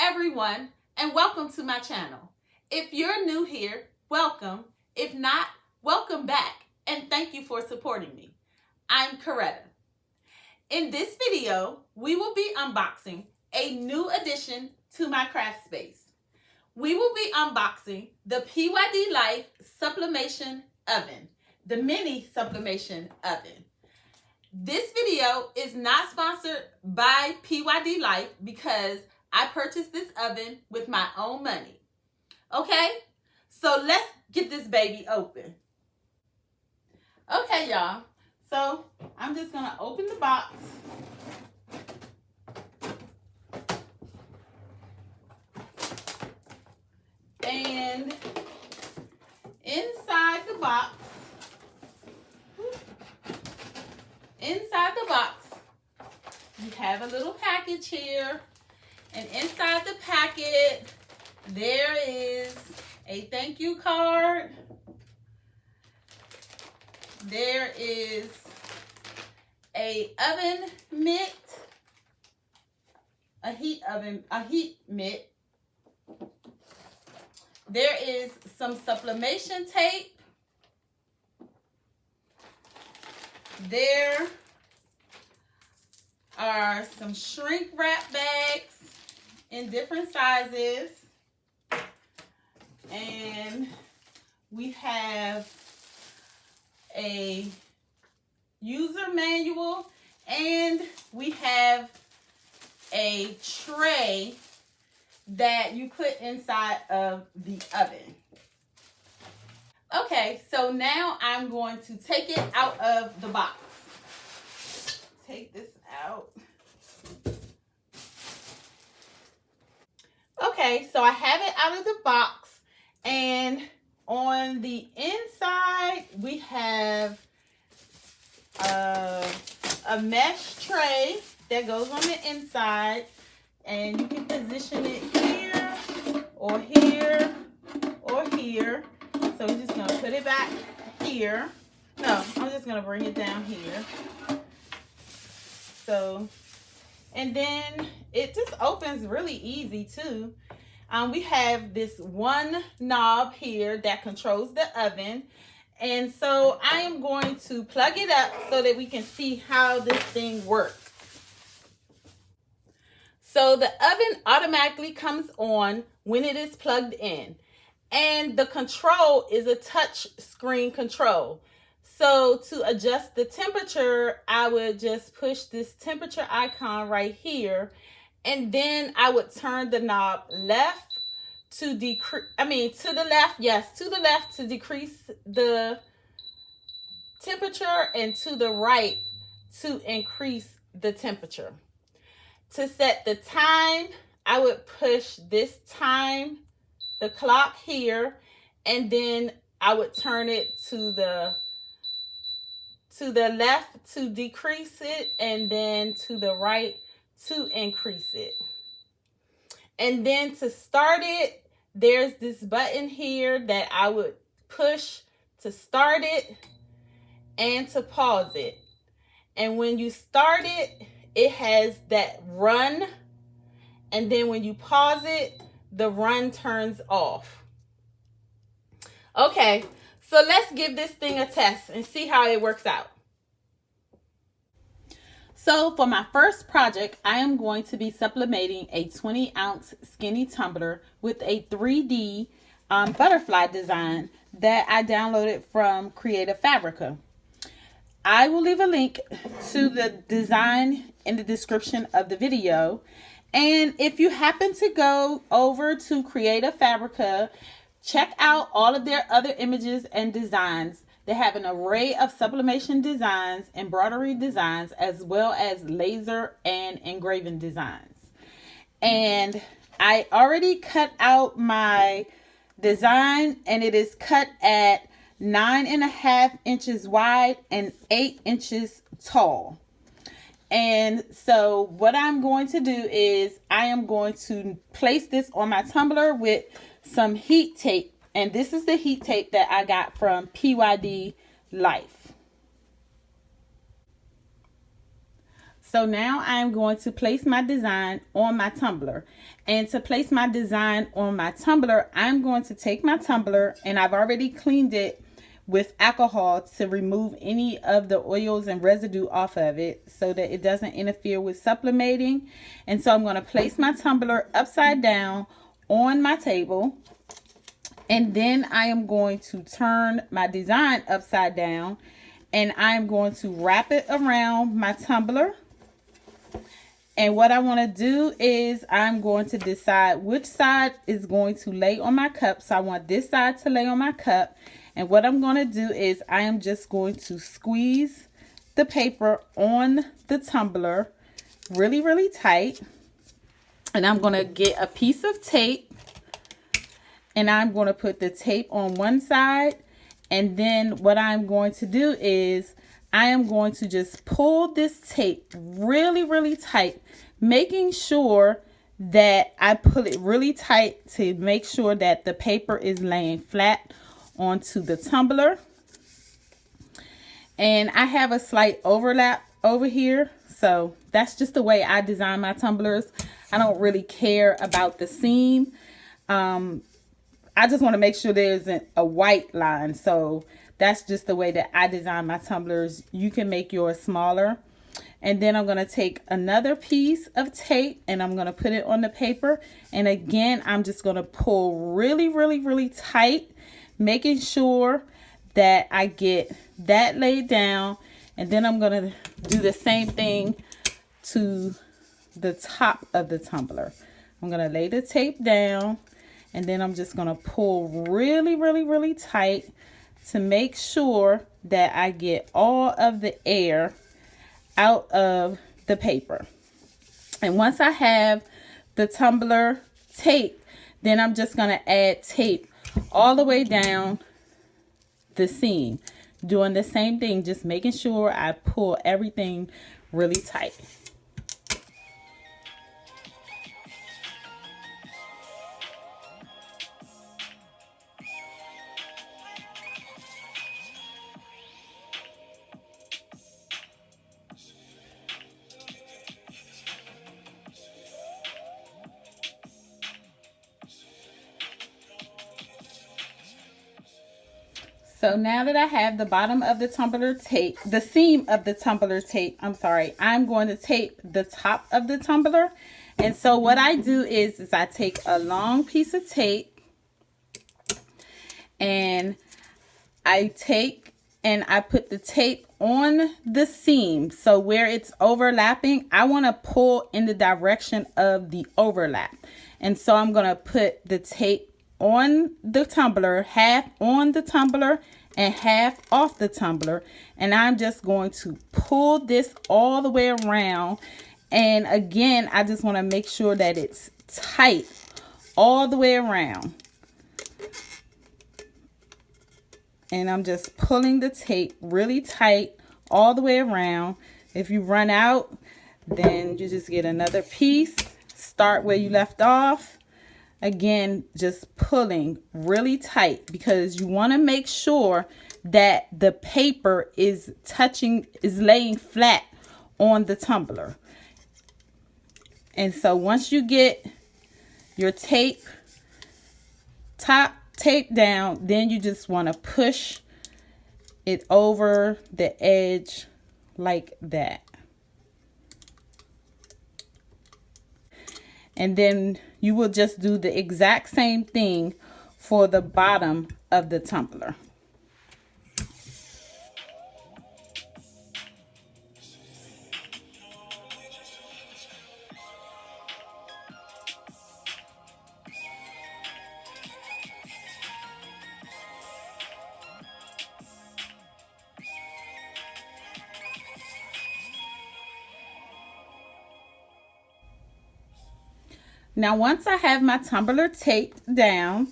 everyone, and welcome to my channel. If you're new here, welcome. If not, welcome back, and thank you for supporting me. I'm Coretta. In this video, we will be unboxing a new addition to my craft space. We will be unboxing the PYD Life Sublimation Oven, the mini sublimation oven. This video is not sponsored by PYD Life because I purchased this oven with my own money. Okay, so let's get this baby open. Okay, y'all, so I'm just gonna open the box. And inside the box, you have a little package here. And inside the packet, there is a thank you card. There is a oven mitt, a heat mitt. There is some sublimation tape. There are some shrink wrap bags in different sizes. And we have a user manual, and we have a tray that you put inside of the oven. Okay, so now I'm going to take it out of the box. Take this out. Okay, so I have it out of the box, and on the inside we have a mesh tray that goes on the inside, and you can position it here or here or here. So we're just gonna put it back here. No, I'm just gonna bring it down here. So, and then it just opens really easy too. We have this one knob here that controls the oven. And so I am going to plug it up so that we can see how this thing works. So the oven automatically comes on when it is plugged in. And the control is a touch screen control. So to adjust the temperature, I would just push this temperature icon right here. And then I would turn the knob left to decrease, to the left to decrease the temperature, and to the right to increase the temperature. To set the time, I would push this time, the clock here, and then I would turn it to the left to decrease it, and then to the right to increase it. And then to start it, there's this button here that I would push to start it and to pause it. And when you start it, it has that run, and then when you pause it, the run turns off. Okay, so let's give this thing a test and see how it works out. So for my first project, I am going to be sublimating a 20-ounce skinny tumbler with a 3D butterfly design that I downloaded from Creative Fabrica. I will leave a link to the design in the description of the video. And if you happen to go over to Creative Fabrica, check out all of their other images and designs. They have an array of sublimation designs, embroidery designs, as well as laser and engraving designs. And I already cut out my design, and it is cut at 9.5 inches wide and 8 inches tall. And so what I'm going to do is I am going to place this on my tumbler with some heat tape. And this is the heat tape that I got from PYD Life. So now I'm going to place my design on my tumbler. And to place my design on my tumbler, I'm going to take my tumbler, and I've already cleaned it with alcohol to remove any of the oils and residue off of it so that it doesn't interfere with sublimating. And so I'm going to place my tumbler upside down on my table, and then I am going to turn my design upside down, and I'm going to wrap it around my tumbler. And what I want to do is I'm going to decide which side is going to lay on my cup. So I want this side to lay on my cup. And what I'm going to do is I am just going to squeeze the paper on the tumbler really, really tight. And I'm going to get a piece of tape, and I'm going to put the tape on one side. And then what I'm going to do is I am going to just pull this tape really, really tight, making sure that I pull it really tight to make sure that the paper is laying flat onto the tumbler. And I have a slight overlap over here, so that's just the way I design my tumblers. I don't really care about the seam. I just want to make sure there isn't a white line. So that's just the way that I design my tumblers. You can make yours smaller. And then I'm going to take another piece of tape, and I'm going to put it on the paper. And again, I'm just going to pull really, really, really tight, making sure that I get that laid down. And then I'm going to do the same thing to the top of the tumbler. I'm going to lay the tape down, and then I'm just going to pull really, really, really tight to make sure that I get all of the air out of the paper. And once I have the tumbler tape, then I'm just going to add tape all the way down the seam, doing the same thing, just making sure I pull everything really tight. So now that I have the bottom of the tumbler tape, the seam of the tumbler tape, I'm going to tape the top of the tumbler. And so what I do is I take a long piece of tape, and I put the tape on the seam. So where it's overlapping, I want to pull in the direction of the overlap. And so I'm going to put the tape on the tumbler, half on the tumbler and half off the tumbler, and I'm just going to pull this all the way around. And again, I just want to make sure that it's tight all the way around, and I'm just pulling the tape really tight all the way around. If you run out, then you just get another piece, start where you left off. Again, just pulling really tight, because you want to make sure that the paper is laying flat on the tumbler. And so once you get your top tape down, then you just want to push it over the edge like that. And then you will just do the exact same thing for the bottom of the tumbler. Now, once I have my tumbler taped down,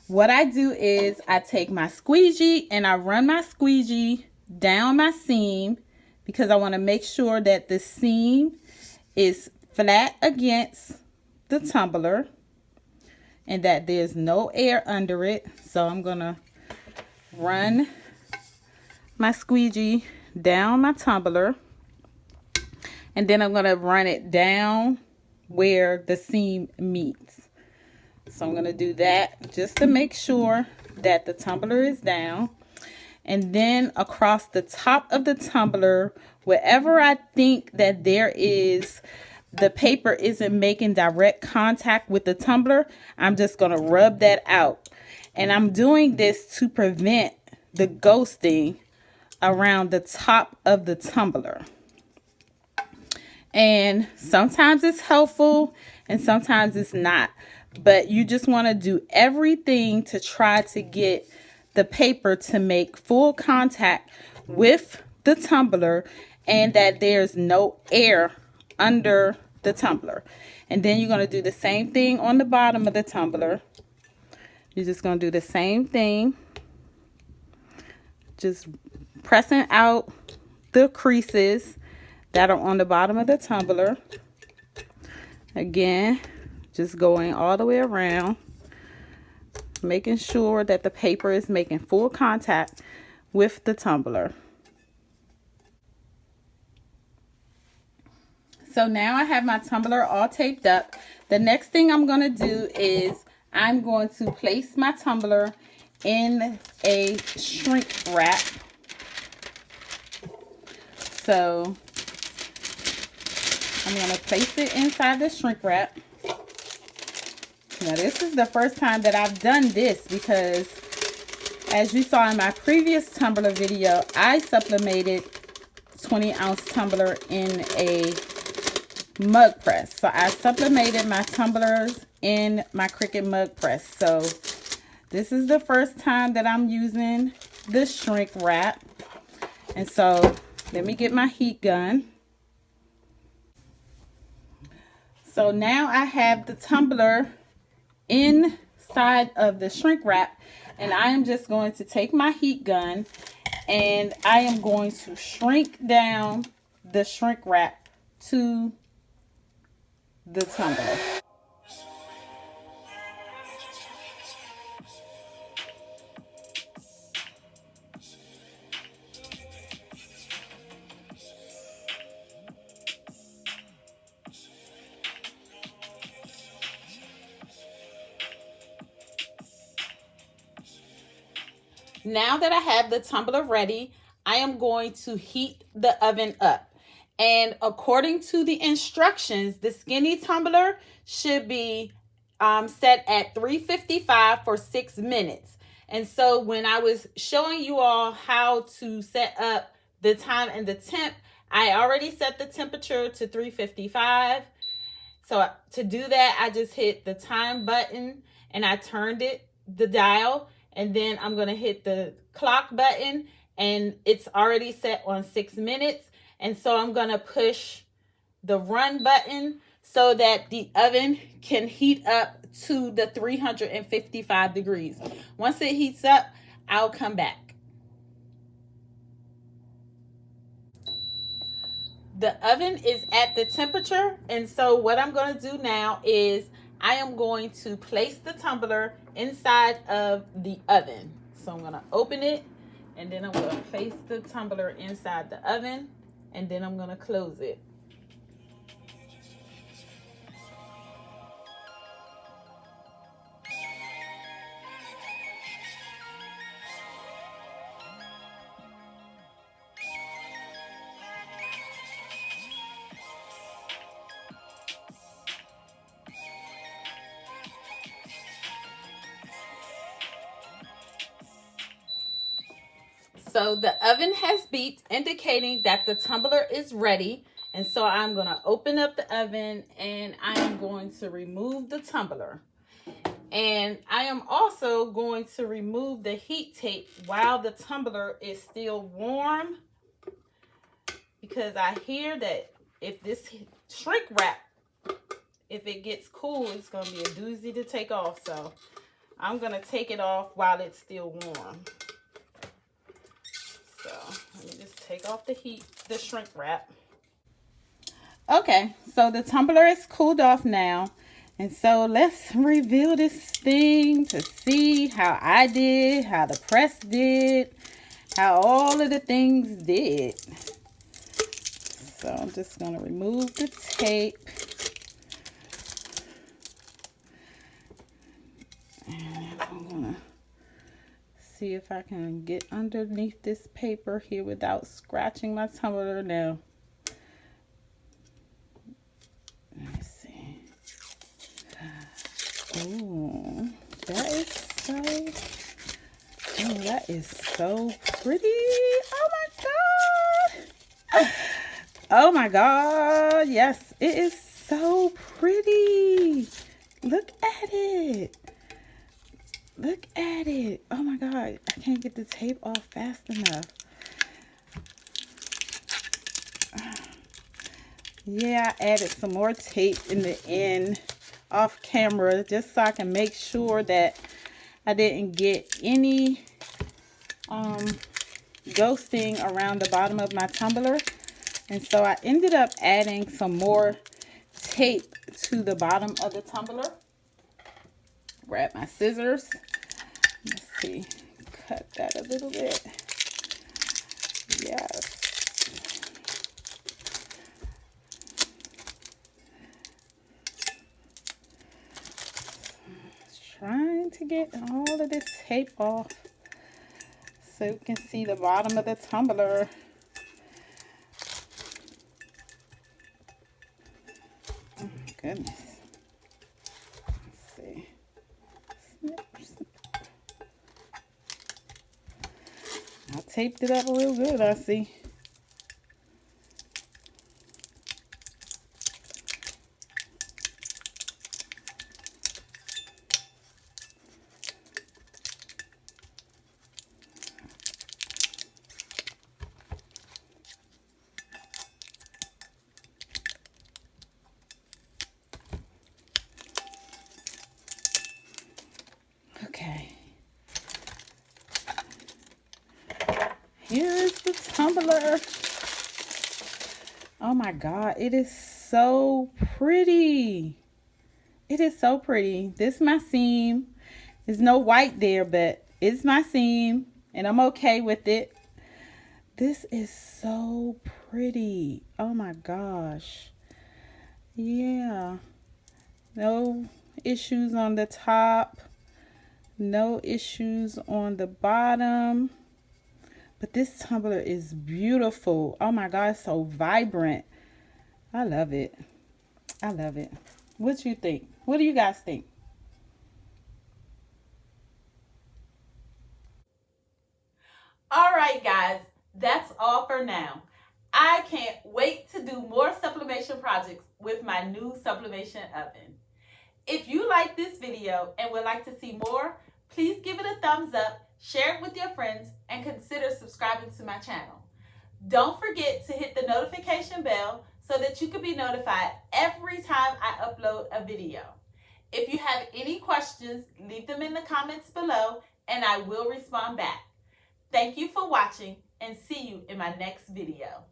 what I do is I take my squeegee and I run my squeegee down my seam, because I want to make sure that the seam is flat against the tumbler and that there's no air under it. So I'm going to run my squeegee down my tumbler. and then I'm going to run it down where the seam meets. So I'm going to do that just to make sure that the tumbler is down. And then across the top of the tumbler, wherever I think that the paper isn't making direct contact with the tumbler, I'm just going to rub that out. And I'm doing this to prevent the ghosting around the top of the tumbler. And sometimes it's helpful and sometimes it's not. But you just want to do everything to try to get the paper to make full contact with the tumbler and that there's no air under the tumbler. And then you're going to do the same thing on the bottom of the tumbler. You're just going to do the same thing. Just pressing out the creases that are on the bottom of the tumbler. Again, just going all the way around, making sure that the paper is making full contact with the tumbler. So now I have my tumbler all taped up. The next thing I'm going to do is I'm going to place my tumbler in a shrink wrap. So I'm going to place it inside the shrink wrap. Now this is the first time that I've done this because as you saw in my previous tumbler video, I sublimated 20-ounce tumbler in a mug press. So I sublimated my tumblers in my Cricut mug press. So this is the first time that I'm using the shrink wrap. And so let me get my heat gun. So now I have the tumbler inside of the shrink wrap, and I am just going to take my heat gun and I am going to shrink down the shrink wrap to the tumbler. Now that I have the tumbler ready, I am going to heat the oven up. And according to the instructions, the skinny tumbler should be set at 355 for 6 minutes. And so when I was showing you all how to set up the time and the temp, I already set the temperature to 355. So to do that, I just hit the time button and I turned the dial. And then I'm going to hit the clock button and it's already set on 6 minutes. And so I'm going to push the run button so that the oven can heat up to the 355 degrees. Once it heats up, I'll come back. The oven is at the temperature. And so what I'm going to do now is I am going to place the tumbler inside of the oven. So I'm going to open it and then I'm going to place the tumbler inside the oven and then I'm going to close it. So the oven has beeped, indicating that the tumbler is ready. And so I'm going to open up the oven and I am going to remove the tumbler. And I am also going to remove the heat tape while the tumbler is still warm, because I hear that if this shrink wrap, if it gets cool, it's going to be a doozy to take off. So I'm going to take it off while it's still warm. So let me just take off the shrink wrap. Okay, so the tumbler is cooled off now. And so let's reveal this thing to see how I did, how the press did, how all of the things did. So I'm just going to remove the tape. And I'm going to see if I can get underneath this paper here without scratching my tumbler now. Let me see. Oh, that is so, oh, that is so pretty. Oh my God. Oh my God. Yes, it is so pretty. Look at it. Look at it. Oh my God. I can't get the tape off fast enough. Yeah, I added some more tape in the end off camera just so I can make sure that I didn't get any ghosting around the bottom of my tumbler. And so I ended up adding some more tape to the bottom of the tumbler. Grab my scissors. Let's see. Cut that a little bit. Yes. Trying to get all of this tape off so you can see the bottom of the tumbler. Oh my goodness. Let's see. Snip, snip. I taped it up real good, I see. Okay. Here's the tumbler. Oh my God, it is so pretty. It is so pretty. This is my seam. There's no white there, but it's my seam and I'm okay with it. This is so pretty. Oh my gosh. Yeah. No issues on the top. No issues on the bottom. But this tumbler is beautiful. Oh my God, it's so vibrant. I love it. I love it. What do you think? What do you guys think? All right, guys, that's all for now. I can't wait to do more sublimation projects with my new sublimation oven. If you like this video and would like to see more, please give it a thumbs up, share it with your friends, and consider subscribing to my channel. Don't forget to hit the notification bell so that you can be notified every time I upload a video. If you have any questions, leave them in the comments below and I will respond back. Thank you for watching and see you in my next video.